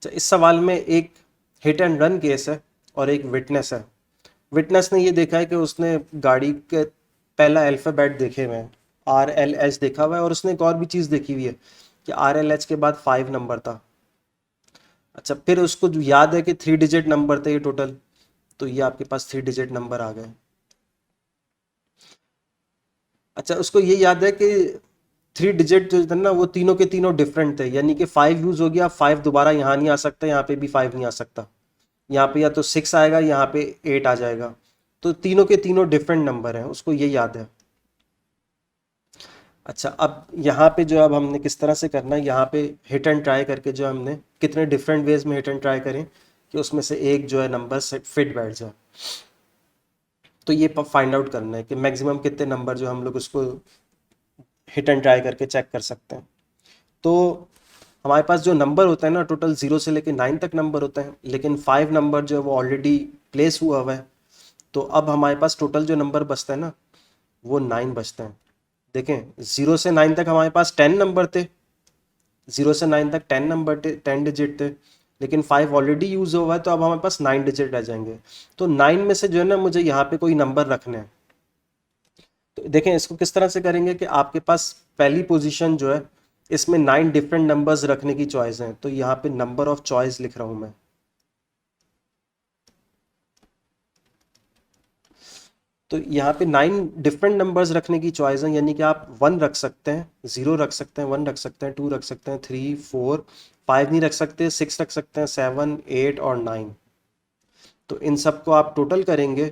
अच्छा, इस सवाल में एक हिट एंड रन केस है और एक विटनेस है। विटनेस ने ये देखा है कि उसने गाड़ी के पहला अल्फ़ाबेट देखे हुए हैं, आर एल एच देखा हुआ है, और उसने एक और भी चीज़ देखी हुई है कि आर एल एच के बाद 5 नंबर था। अच्छा, फिर उसको जो याद है कि 3 डिजिट नंबर थे ये टोटल, तो ये आपके पास 3 डिजिट नंबर आ गए। अच्छा, उसको ये याद है कि 3 डिजिट जो थे ना वो तीनों के तीनों डिफरेंट थे, यानी कि 5 यूज़ हो गया, 5 दोबारा यहाँ नहीं आ सकता, यहाँ पे भी 5 नहीं आ सकता। यहाँ पे या तो 6 आएगा, यहाँ पे 8 आ जाएगा। तो तीनों के तीनों डिफरेंट नंबर हैं, उसको ये याद है। अच्छा, अब यहाँ पे जो अब हमने किस तरह से करना है, यहाँ पे हिट एंड ट्राई करके जो हमने कितने डिफरेंट वेज में हिट एंड ट्राई करें कि उसमें से एक जो है नंबर से फिट बैठ जाए। तो ये फाइंड आउट करना है कि मैक्सिमम कितने नंबर जो हम लोग उसको हिट एंड ट्राई करके चेक कर सकते हैं। तो हमारे पास जो नंबर होता है ना, टोटल 0 से लेकर 9 तक नंबर होते हैं, लेकिन 5 नंबर जो है वो ऑलरेडी प्लेस हुआ हुआ है। तो अब हमारे पास टोटल जो नंबर बचता है ना, वो 9 बचते हैं। देखें, 0 से 9 तक हमारे पास 10 नंबर थे, 0 से 9 तक 10 नंबर थे, 10 डिजिट थे, लेकिन 5 ऑलरेडी यूज़ हुआ है, तो अब हमारे पास 9 डिजिट रह जाएंगे। तो 9 में से जो है ना, मुझे यहाँ पे कोई नंबर रखने हैं। तो देखें, इसको किस तरह से करेंगे कि आपके पास पहली पोजीशन जो है, इसमें 9 डिफरेंट नंबर्स रखने की चॉइस है, तो यहाँ पे नंबर ऑफ चॉइस लिख रहा हूँ मैं। तो यहाँ पे 9 डिफरेंट नंबर्स रखने की चॉइस है, यानी कि आप 1 रख सकते हैं, 0 रख सकते हैं, 1 रख सकते हैं, 2 रख सकते हैं, 3, 4, 5 नहीं रख सकते, 6 रख सकते हैं, 7, 8 और 9। तो इन सब को आप टोटल करेंगे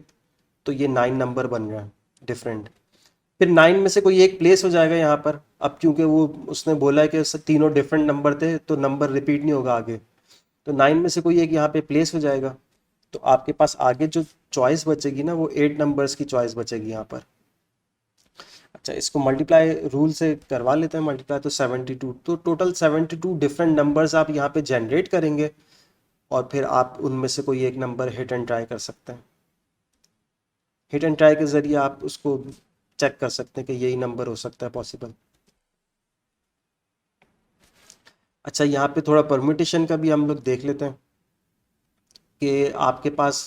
तो ये 9 नंबर बन रहा है डिफरेंट। फिर 9 में से कोई एक प्लेस हो जाएगा यहाँ पर। अब क्योंकि वो उसने बोला है कि तीनों डिफरेंट नंबर थे, तो नंबर रिपीट नहीं होगा आगे। तो 9 में से कोई एक यहाँ पे प्लेस हो जाएगा। तो आपके पास आगे जो चॉइस बचेगी ना, वो 8 नंबर्स की चॉइस बचेगी यहाँ पर। अच्छा, इसको मल्टीप्लाई रूल से करवा लेते हैं, मल्टीप्लाई तो 72, तो टोटल 72 डिफरेंट नंबर्स आप यहाँ पे जनरेट करेंगे, और फिर आप उनमें से कोई एक नंबर हिट एंड ट्राई कर सकते हैं। हिट एंड ट्राई के ज़रिए आप उसको चेक कर सकते हैं कि यही नंबर हो सकता है पॉसिबल। अच्छा, यहाँ पे थोड़ा परम्यूटेशन का भी हम लोग देख लेते हैं कि आपके पास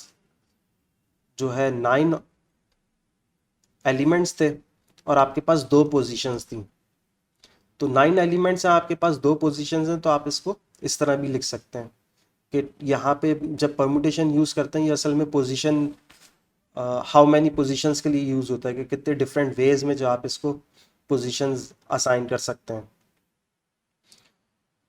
जो है 9 एलिमेंट्स थे और आपके पास 2 पोजीशंस थी। तो 9 एलिमेंट्स हैं, आपके पास 2 पोजीशंस हैं, तो आप इसको इस तरह भी लिख सकते हैं कि यहाँ पे जब परम्यूटेशन यूज़ करते हैं, ये असल में पोजीशन हाउ मैनी पोजीशंस के लिए यूज़ होता है कि कितने डिफरेंट वेज में जो आप इसको पोजीशंस असाइन कर सकते हैं।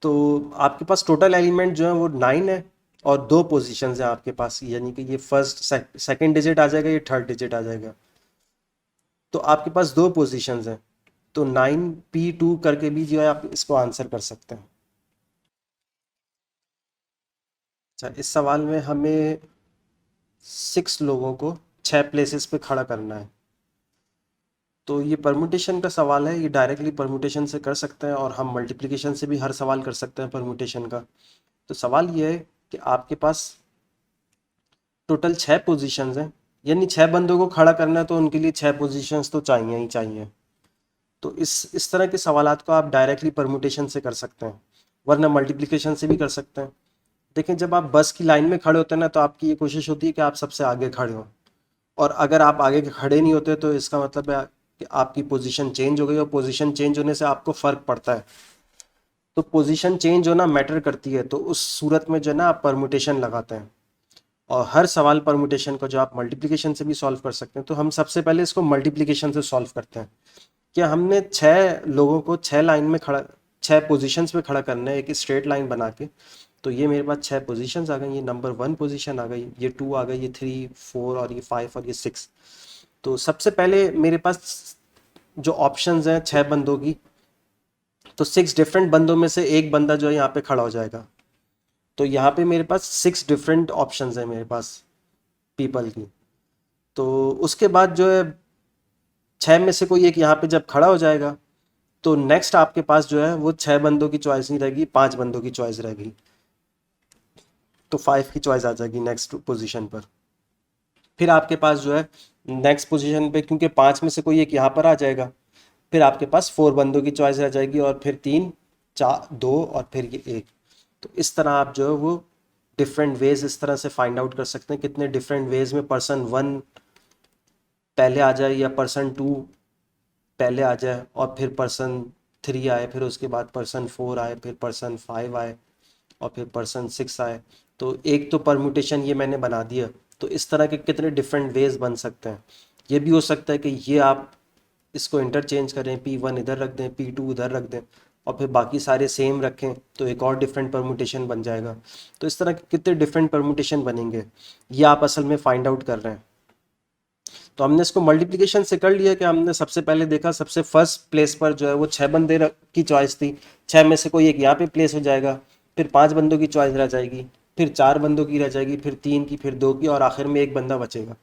तो आपके पास टोटल एलिमेंट जो है वो 9 है, और 2 पोजीशंस हैं आपके पास, यानी कि ये फर्स्ट सेकंड डिजिट आ जाएगा, ये थर्ड डिजिट आ जाएगा। तो आपके पास 2 पोजीशंस हैं, तो 9p2 करके भी जो है आप इसको आंसर कर सकते हैं। अच्छा, इस सवाल में हमें 6 लोगों को 6 प्लेसेस पे खड़ा करना है। तो ये परमुटेशन का सवाल है, ये डायरेक्टली परमुटेशन से कर सकते हैं, और हम मल्टीप्लिकेशन से भी हर सवाल कर सकते हैं परमुटेशन का। तो सवाल ये है कि आपके पास टोटल 6 पोजीशंस हैं, यानी 6 बंदों को खड़ा करना है, तो उनके लिए 6 पोजीशंस तो चाहिए ही चाहिए। तो इस तरह के सवालात को आप डायरेक्टली परमुटेशन से कर सकते हैं, वरना मल्टीप्लिकेशन से भी कर सकते हैं। देखें, जब आप बस की लाइन में खड़े होते हैं ना, तो आपकी ये कोशिश होती है कि आप सबसे आगे खड़े हों, और अगर आप आगे खड़े नहीं होते, तो इसका मतलब है कि आपकी पोजीशन चेंज हो गई, और पोजीशन चेंज होने से आपको फ़र्क पड़ता है। तो पोजीशन चेंज होना मैटर करती है, तो उस सूरत में जो है ना, आप परमुटेशन लगाते हैं, और हर सवाल परमुटेशन को जो आप मल्टीप्लिकेशन से भी सॉल्व कर सकते हैं। तो हम सबसे पहले इसको मल्टीप्लिकेशन से सॉल्व करते हैं। क्या हमने 6 लोगों को 6 लाइन में खड़ा, 6 पोजीशंस में खड़ा करना है, एक स्ट्रेट लाइन बना के। तो ये मेरे पास 6 पोजीशंस आ गई, ये नंबर 1 पोजीशन आ गई, ये 2 आ गई, ये 3, 4 और ये 5 और ये 6। तो सबसे पहले मेरे पास जो ऑप्शंस हैं 6 बंदों की, तो 6 डिफरेंट बंदों में से एक बंदा जो है यहाँ पे खड़ा हो जाएगा। तो यहाँ पे मेरे पास 6 डिफरेंट ऑप्शंस हैं मेरे पास पीपल की। तो उसके बाद जो है 6 में से कोई एक यहाँ पे जब खड़ा हो जाएगा, तो नेक्स्ट आपके पास जो है वो 6 बंदों की चॉइस नहीं रहेगी, 5 बंदों की चॉइस रहेगी। तो 5 की चॉइस आ जाएगी नेक्स्ट पोजीशन पर। फिर आपके पास जो है नेक्स्ट पोजीशन पे, क्योंकि 5 में से कोई एक यहाँ पर आ जाएगा, फिर आपके पास 4 बंदों की चॉइस रह जाएगी, और फिर 3, 4, 2 और फिर ये 1। तो इस तरह आप जो है वो डिफरेंट वेज इस तरह से फाइंड आउट कर सकते हैं कितने डिफरेंट वेज में पर्सन 1 पहले आ जाए या पर्सन 2 पहले आ जाए और फिर पर्सन 3 आए, फिर उसके बाद पर्सन 4 आए, फिर पर्सन 5 आए और फिर पर्सन 6 आए। तो एक तो परम्यूटेशन ये मैंने बना दिया। तो इस तरह के कितने डिफरेंट वेज बन सकते हैं। ये भी हो सकता है कि ये आप इसको इंटरचेंज करें, P1 इधर रख दें, P2 उधर रख दें और फिर बाकी सारे सेम रखें तो एक और डिफरेंट परम्यूटेशन बन जाएगा। तो इस तरह के कितने डिफरेंट परम्यूटेशन बनेंगे ये आप असल में फाइंड आउट कर रहे हैं। तो हमने इसको मल्टीप्लिकेशन से कर लिया कि हमने सबसे पहले देखा सबसे फर्स्ट प्लेस पर जो है वो 6 बंदे की चॉइस थी, 6 में से कोई एक यहाँ पे प्लेस हो जाएगा, फिर 5 बंदों की चॉइस रह जाएगी, फिर 4 बंदों की रह जाएगी, फिर 3 की, फिर 2 की और आखिर में एक बंदा बचेगा।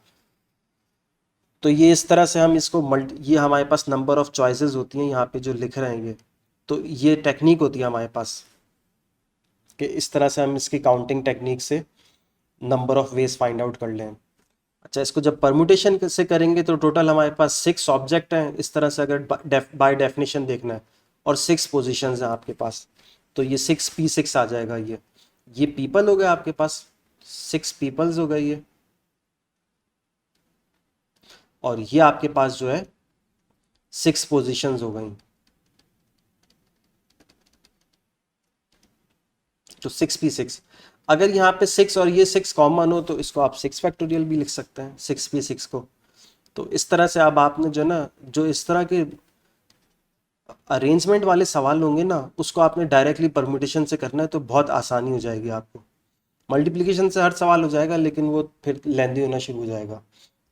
तो ये इस तरह से हम इसको ये हमारे पास नंबर ऑफ चॉइसेस होती हैं यहाँ पे जो लिख रहे हैं ये। तो ये टेक्निक होती है हमारे पास कि इस तरह से हम इसकी काउंटिंग टेक्निक से number of ways find out कर लें। अच्छा, इसको जब परमुटेशन से करेंगे तो टोटल हमारे पास 6 ऑब्जेक्ट हैं इस तरह से, अगर बाय डेफिनेशन देखना है, और 6 पोजीशंस हैं आपके पास। तो ये 6P6 आ जाएगा। ये पीपल हो गए आपके पास, 6 पीपल्स हो गए ये। और ये आपके पास जो है 6 पोजीशंस हो गई। तो 6P6, अगर यहाँ पे 6 और ये 6 कॉमन हो तो इसको आप 6 फैक्टोरियल भी लिख सकते हैं 6P6 को। तो इस तरह से अब आपने जो ना, जो इस तरह के अरेंजमेंट वाले सवाल होंगे ना, उसको आपने डायरेक्टली परम्यूटेशन से करना है तो बहुत आसानी हो जाएगी आपको। मल्टीप्लिकेशन से हर सवाल हो जाएगा लेकिन वो फिर लेंदी होना शुरू हो जाएगा।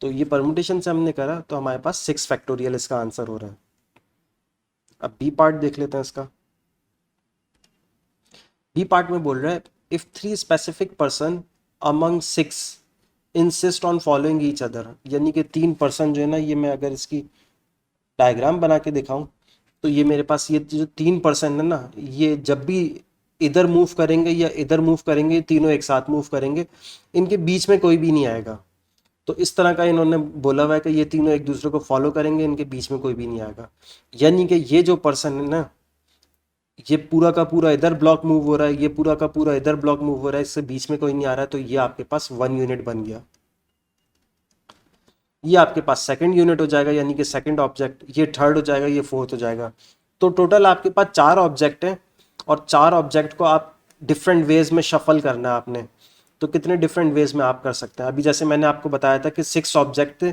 तो ये परम्यूटेशन से हमने करा तो हमारे पास 6 फैक्टोरियल इसका आंसर हो रहा है। अब बी पार्ट देख लेते हैं इसका। बी पार्ट में बोल रहा है if 3 specific person among 6 insist on following each other, यानी कि 3 पर्सन जो है ना, ये मैं अगर इसकी डायग्राम बना के दिखाऊं तो ये मेरे पास ये जो 3 पर्सन है ना, ये जब भी इधर मूव करेंगे या इधर मूव करेंगे, तीनों एक साथ मूव करेंगे, इनके बीच में कोई भी नहीं आएगा। तो इस तरह का इन्होंने बोला हुआ है कि ये तीनों एक दूसरे को फॉलो करेंगे, इनके बीच में कोई भी नहीं आएगा। यानी कि ये जो पर्सन है ना, ये पूरा का पूरा इधर ब्लॉक मूव हो रहा है, ये पूरा का पूरा इधर ब्लॉक मूव हो रहा है, इससे बीच में कोई नहीं आ रहा है, तो ये आपके पास 1 यूनिट बन गया। ये आपके पास सेकंड यूनिट हो जाएगा, यानी कि सेकंड ऑब्जेक्ट, ये थर्ड हो जाएगा, ये फोर्थ हो जाएगा। तो टोटल आपके पास 4 ऑब्जेक्ट हैं और 4 ऑब्जेक्ट को आप डिफरेंट वेज में शफल करना है आपने। तो कितने डिफरेंट वेज में आप कर सकते हैं। अभी जैसे मैंने आपको बताया था कि 6 ऑब्जेक्ट थे,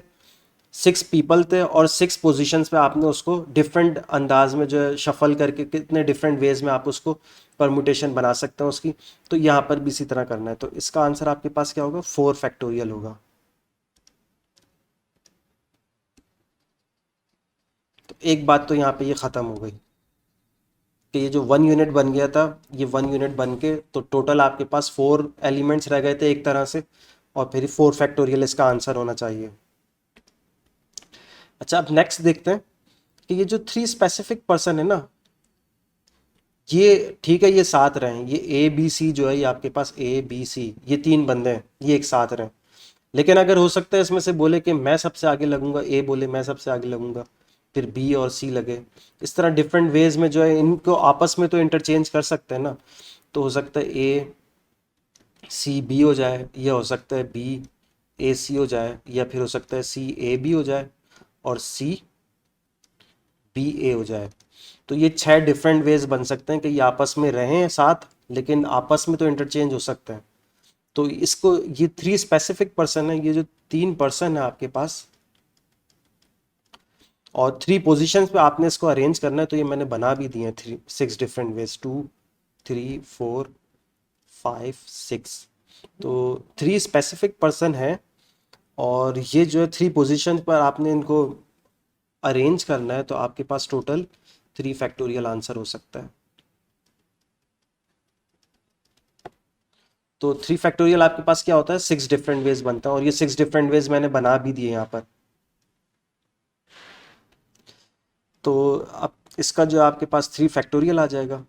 6 पीपल थे और 6 पोजीशंस पे आपने उसको डिफरेंट अंदाज में जो है शफल करके कितने डिफरेंट वेज में आप उसको परमुटेशन बना सकते हैं उसकी। तो यहाँ पर भी इसी तरह करना है। तो इसका आंसर आपके पास क्या होगा, 4 फैक्टोरियल होगा। तो एक बात तो यहाँ पे ये ख़त्म हो गई कि ये जो 1 यूनिट बन गया था, ये 1 यूनिट बन के तो टोटल आपके पास 4 एलिमेंट्स रह गए थे एक तरह से, और फिर 4 फैक्टोरियल इसका आंसर होना चाहिए। अच्छा, अब नेक्स्ट देखते हैं कि ये जो 3 स्पेसिफिक पर्सन है ना, ये ठीक है, ये साथ रहे, ये A B C जो है, ये आपके पास A B C, ये 3 बंदे हैं, ये एक साथ रहे। लेकिन अगर हो सकता है इसमें से बोले कि मैं सबसे आगे लगूंगा, A बोले मैं सबसे आगे लगूंगा, फिर B और C लगे। इस तरह डिफरेंट वेज में जो है इनको आपस में तो इंटरचेंज कर सकते हैं ना। तो हो सकता है A C B हो जाए, या हो सकता है B A C हो जाए, या फिर हो सकता है C A B हो जाए और C B A हो जाए। तो ये 6 डिफरेंट वेज बन सकते हैं कि ये आपस में रहें साथ, लेकिन आपस में तो इंटरचेंज हो सकते हैं। तो इसको, ये 3 स्पेसिफिक पर्सन है, ये जो 3 पर्सन है आपके पास, और 3 पोजीशंस पे आपने इसको अरेंज करना है। तो ये मैंने बना भी दिए हैं 6 डिफरेंट वेज, 2 3 4 5 6। तो 3 स्पेसिफिक पर्सन है और ये जो है 3 पोजीशन पर आपने इनको अरेंज करना है। तो आपके पास टोटल 3 फैक्टोरियल आंसर हो सकता है। तो 3 फैक्टोरियल आपके पास क्या होता है, 6 डिफरेंट वेज बनता है, और ये 6 डिफरेंट वेज मैंने बना भी दिए यहाँ पर। तो अब इसका जो आपके पास 3 फैक्टोरियल आ जाएगा।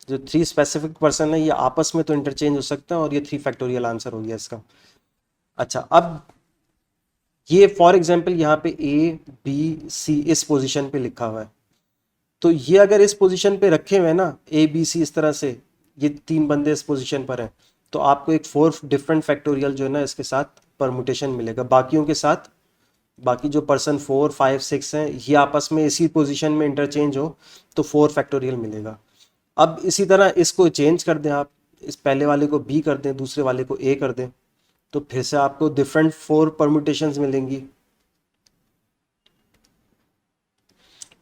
जो 3 स्पेसिफिक पर्सन है ये आपस में तो इंटरचेंज हो सकते हैं, और ये 3 फैक्टोरियल आंसर हो गया इसका। अच्छा, अब ये फॉर एग्जांपल यहाँ पे A B C इस पोजीशन पे लिखा हुआ है। तो ये अगर इस पोजीशन पे रखे हुए हैं ना, ए बी सी इस तरह से, ये तीन बंदे इस पोजीशन पर हैं, तो आपको एक 4 डिफरेंट फैक्टोरियल जो है ना इसके साथ परमुटेशन मिलेगा। बाकियों के साथ, बाकी जो पर्सन 4 5 6 हैं, ये आपस में इसी पोजीशन में इंटरचेंज हो तो 4 फैक्टोरियल मिलेगा। अब इसी तरह इसको चेंज कर दें आप, इस पहले वाले को बी कर दें, दूसरे वाले को ए कर दें, तो फिर से आपको डिफरेंट 4 परमुटेशंस मिलेंगी।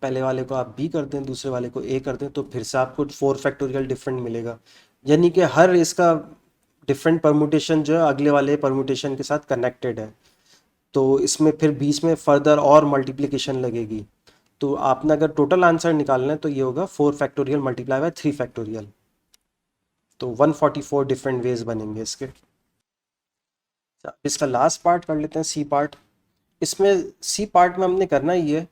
पहले वाले को आप बी कर दें, दूसरे वाले को ए कर दें, तो फिर से आपको 4 फैक्टोरियल डिफरेंट मिलेगा। यानी कि हर इसका डिफरेंट परमुटेशन जो है अगले वाले परमुटेशन के साथ कनेक्टेड है। तो इसमें फिर बीच में फर्दर और मल्टीप्लिकेशन लगेगी। तो आपने अगर टोटल आंसर निकालना है तो ये होगा 4 फैक्टोरियल मल्टीप्लाई बाय 3 फैक्टोरियल। तो 144 डिफरेंट वेज बनेंगे इसके। अच्छा, इसका लास्ट पार्ट कर लेते हैं, सी पार्ट। इसमें सी पार्ट में हमने करना ये है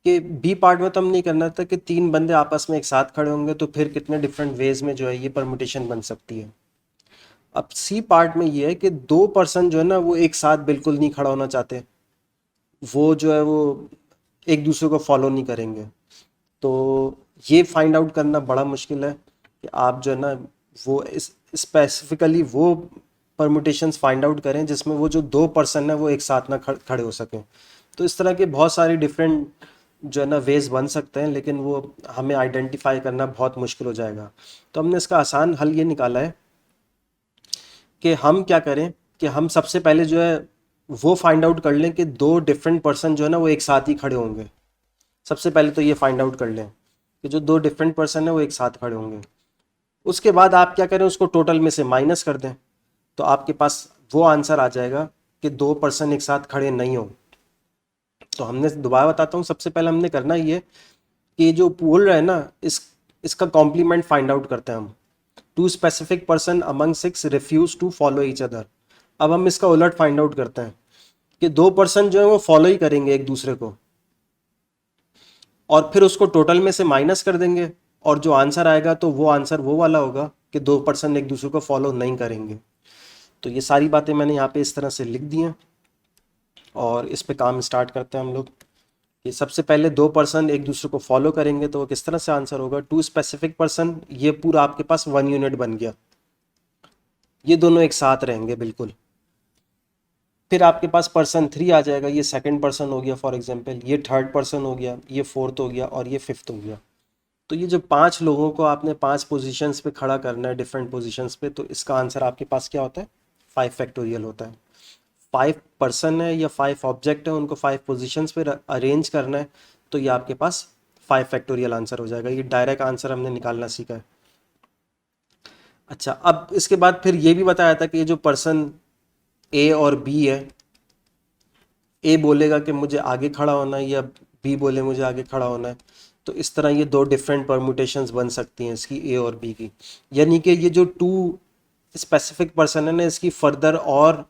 कि बी पार्ट में तो हम नहीं करना था कि तीन बंदे आपस में एक साथ खड़े होंगे तो फिर कितने डिफरेंट वेज में जो है ये परमुटेशन बन सकती है। अब सी पार्ट में ये है कि दो पर्सन जो है ना वो एक साथ बिल्कुल नहीं खड़ा होना चाहते, वो जो है वो एक दूसरे को फॉलो नहीं करेंगे। तो ये फाइंड आउट करना बड़ा मुश्किल है कि आप जो है ना वो इस स्पेसिफिकली वो परमुटेशंस फाइंड आउट करें जिसमें वो जो दो पर्सन है वो एक साथ ना खड़े हो सकें। तो इस तरह के बहुत सारी डिफरेंट जो है ना वेज बन सकते हैं, लेकिन वो हमें आइडेंटिफाई करना बहुत मुश्किल हो जाएगा। तो हमने इसका आसान हल ये निकाला है कि हम क्या करें कि हम सबसे पहले जो है वो फाइंड आउट कर लें कि दो डिफरेंट पर्सन जो है ना वो एक साथ ही खड़े होंगे। सबसे पहले तो ये फाइंड आउट कर लें कि जो दो डिफरेंट पर्सन है वो एक साथ खड़े होंगे। उसके बाद आप क्या करें, उसको टोटल में से माइनस कर दें, तो आपके पास वो आंसर आ जाएगा कि दो पर्सन एक साथ खड़े नहीं हो। तो हमने दोबारा बताता हूँ, सबसे पहले हमने करना ये कि जो बोल रहा है ना इसका कॉम्प्लीमेंट फाइंड आउट करते हैं हम। Two specific person among six refuse to follow each other. अब हम इसका उलट फाइंड आउट करते हैं कि दो पर्सन जो है वो फॉलो ही करेंगे एक दूसरे को, और फिर उसको टोटल में से माइनस कर देंगे, और जो आंसर आएगा तो वो आंसर वो वाला होगा कि दो पर्सन एक दूसरे को फॉलो नहीं करेंगे। तो ये सारी बातें मैंने यहाँ पे इस तरह से लिख दी हैं, और इस पे काम स्टार्ट करते हैं हम लोग। कि सबसे पहले दो पर्सन एक दूसरे को फॉलो करेंगे तो वो किस तरह से आंसर होगा, टू स्पेसिफिक पर्सन, ये पूरा आपके पास 1 यूनिट बन गया, ये दोनों एक साथ रहेंगे बिल्कुल। फिर आपके पास पर्सन 3 आ जाएगा, ये सेकंड पर्सन हो गया फॉर एग्जांपल, ये थर्ड पर्सन हो गया, ये फोर्थ हो गया, और ये फिफ्थ हो गया। तो ये जो 5 लोगों को आपने 5 पोजीशंस पे खड़ा करना है डिफरेंट पोजीशंस पे, तो इसका आंसर आपके पास क्या होता है, 5 फैक्टोरियल होता है। 5 पर्सन है या 5 ऑब्जेक्ट है, उनको 5 पोजीशंस पे अरेंज करना है, तो ये आपके पास 5 फैक्टोरियल आंसर हो जाएगा। ये डायरेक्ट आंसर हमने निकालना सीखा है। अच्छा, अब इसके बाद फिर ये भी बताया था कि ये जो पर्सन ए और बी है, ए बोलेगा कि मुझे आगे खड़ा होना है, या बी बोले मुझे आगे खड़ा होना है, तो इस तरह ये दो डिफरेंट परमुटेशंस बन सकती हैं इसकी, ए और बी की। यानी कि ये जो टू स्पेसिफिक पर्सन है ना, इसकी फर्दर और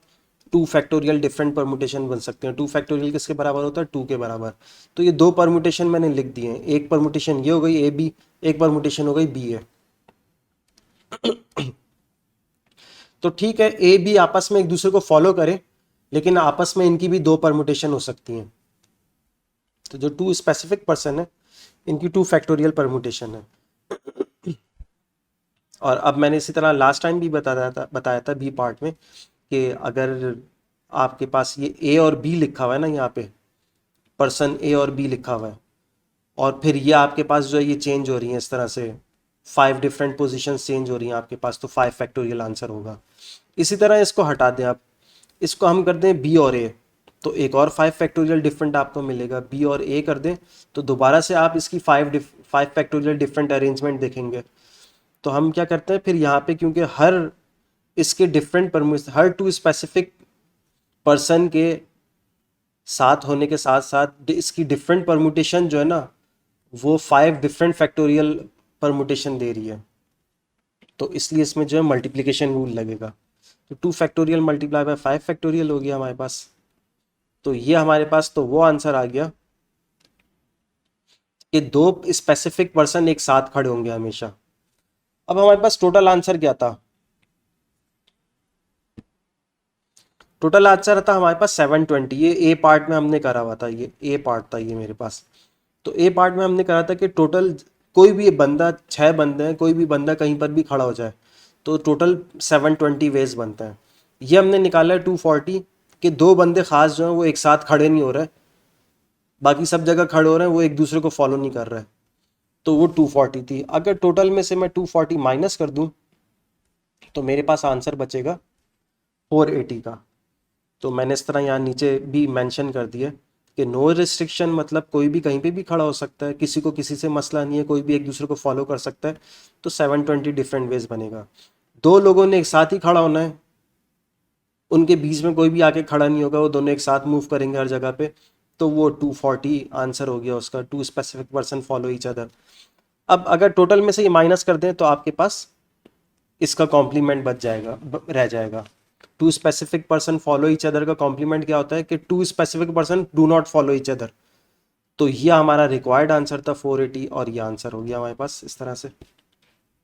2 फैक्टोरियल डिफरेंट परमुटेशन बन सकते हैं। 2 फैक्टोरियल किसके बराबर होता है, 2 के बराबर। तो ये दो परमुटेशन मैंने लिख दिए हैं, एक परमुटेशन ये हो गई ए बी, एक परमुटेशन हो गई बी ए। तो ठीक है, ए बी आपस में एक दूसरे को फॉलो करें, लेकिन आपस में इनकी भी दो परमुटेशन हो सकती हैं। तो जो 2 स्पेसिफिक पर्सन है इनकी 2 फैक्टोरियल परमुटेशन है। और अब मैंने इसी तरह लास्ट टाइम भी बताया था बी पार्ट में कि अगर आपके पास ये ए और बी लिखा हुआ है ना, यहाँ पे पर्सन ए और बी लिखा हुआ है, और फिर ये आपके पास जो है ये चेंज हो रही है इस तरह से, 5 डिफरेंट पोजीशंस चेंज हो रही हैं आपके पास, तो 5 फैक्टोरियल आंसर होगा। इसी तरह इसको हटा दें आप, इसको हम कर दें बी और ए, तो एक और 5 फैक्टोरियल डिफरेंट आपको मिलेगा। बी और ए कर दें तो दोबारा से आप इसकी 5 फैक्टोरियल डिफरेंट अरेंजमेंट देखेंगे। तो हम क्या करते हैं फिर यहाँ पे, क्योंकि हर इसके डिफरेंट परमिशन, हर 2 स्पेसिफिक पर्सन के साथ होने के साथ साथ इसकी डिफरेंट परमुटेशन जो है ना वो 5 डिफरेंट फैक्टोरियल परमुटेशन दे रही है, तो इसलिए इसमें जो है मल्टीप्लिकेशन रूल लगेगा। तो 2 फैक्टोरियल मल्टीप्लाई बाय 5 फैक्टोरियल हो गया हमारे पास। तो ये हमारे पास तो वो आंसर आ गया कि दो स्पेसिफिक पर्सन एक साथ खड़े होंगे हमेशा। अब हमारे पास टोटल आंसर क्या था, टोटल आंसर था हमारे पास 720। ये ए पार्ट में हमने करा हुआ था, ये ए पार्ट था ये मेरे पास। तो ए पार्ट में हमने करा था कि टोटल कोई भी बंदा, 6 बंदे हैं, कोई भी बंदा कहीं पर भी खड़ा हो जाए तो टोटल 720 वेज बनता है। ये हमने निकाला है 240 कि 2 बंदे खास जो हैं वो एक साथ खड़े नहीं हो रहे, बाकी सब जगह खड़े हो रहे हैं, वो एक दूसरे को फॉलो नहीं कर रहे हैं, तो वो 240 थी। अगर टोटल में से मैं 240 माइनस कर दूं तो मेरे पास आंसर बचेगा 480 का। तो मैंने इस तरह यहाँ नीचे भी मेंशन कर दिया कि नो रिस्ट्रिक्शन मतलब कोई भी कहीं पे भी खड़ा हो सकता है, किसी को किसी से मसला नहीं है, कोई भी एक दूसरे को फॉलो कर सकता है, तो 720 डिफरेंट वेज बनेगा। 2 लोगों ने एक साथ ही खड़ा होना है, उनके बीच में कोई भी आके खड़ा नहीं होगा, वो दोनों एक साथ मूव करेंगे हर जगह पे, तो वो 240 आंसर हो गया उसका। 2 specific person follow each other. अब अगर टोटल में से ये माइनस कर दें तो आपके पास इसका कॉम्प्लीमेंट बच जाएगा, रह जाएगा। 2 specific person follow each other का कॉम्प्लीमेंट क्या होता है कि 2 specific person do not follow each other. तो ये हमारा रिक्वायर्ड आंसर था 480, और ये आंसर हो गया हमारे पास इस तरह से।